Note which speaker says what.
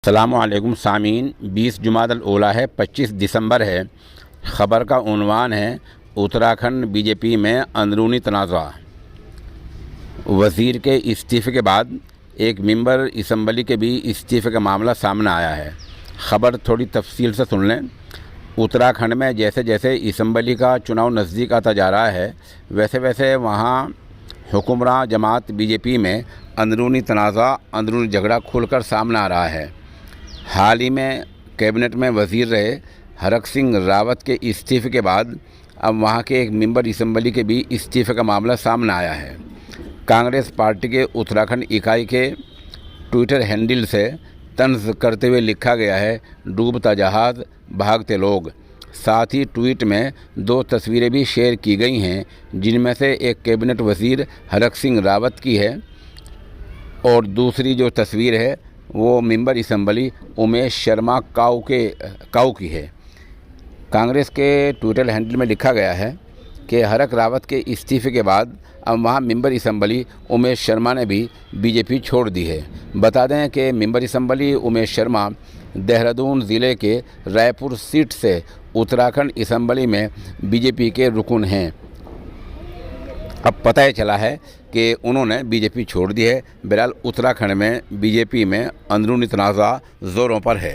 Speaker 1: अस्सलामुअलैकुम सामीन। 20 जुमादल ओला है, 25 दिसंबर है। ख़बर का उन्वान है उत्तराखंड बीजेपी में अंदरूनी तनाज़ा। वज़ीर के इस्तीफ़े के बाद एक मेंबर असम्बली के भी इस्तीफ़े का मामला सामने आया है। ख़बर थोड़ी तफसील से सुन लें। उत्तराखंड में जैसे जैसे असम्बली का चुनाव नज़दीक आता जा रहा है, वैसे वैसे वहाँ हुक्मरान जमात बीजेपी में अंदरूनी तनाज़ा, अंदरूनी झगड़ा खुलकर सामने आ रहा है। हाल ही में कैबिनेट में वज़ीर रहे हरक सिंह रावत के इस्तीफ़े के बाद अब वहाँ के एक मेंबर असम्बली के भी इस्तीफ़े का मामला सामने आया है। कांग्रेस पार्टी के उत्तराखंड इकाई के ट्विटर हैंडल से तंज़ करते हुए लिखा गया है, डूबता जहाज़ भागते लोग। साथ ही ट्वीट में 2 तस्वीरें भी शेयर की गई हैं, जिनमें से एक कैबिनेट वज़ीर हरक सिंह रावत की है और दूसरी जो तस्वीर है वो मेंबर असम्बली उमेश शर्मा काऊ की है। कांग्रेस के ट्विटर हैंडल में लिखा गया है कि हरक रावत के इस्तीफ़े के बाद अब वहाँ मेंबर असम्बली उमेश शर्मा ने भी बीजेपी छोड़ दी है। बता दें कि मेंबर असम्बली उमेश शर्मा देहरादून ज़िले के रायपुर सीट से उत्तराखंड असम्बली में बीजेपी के रुकन हैं। अब पता ही चला है कि उन्होंने बीजेपी छोड़ दी है। बहरहाल उत्तराखंड में बीजेपी में अंदरूनी तनाज़ा ज़ोरों पर है।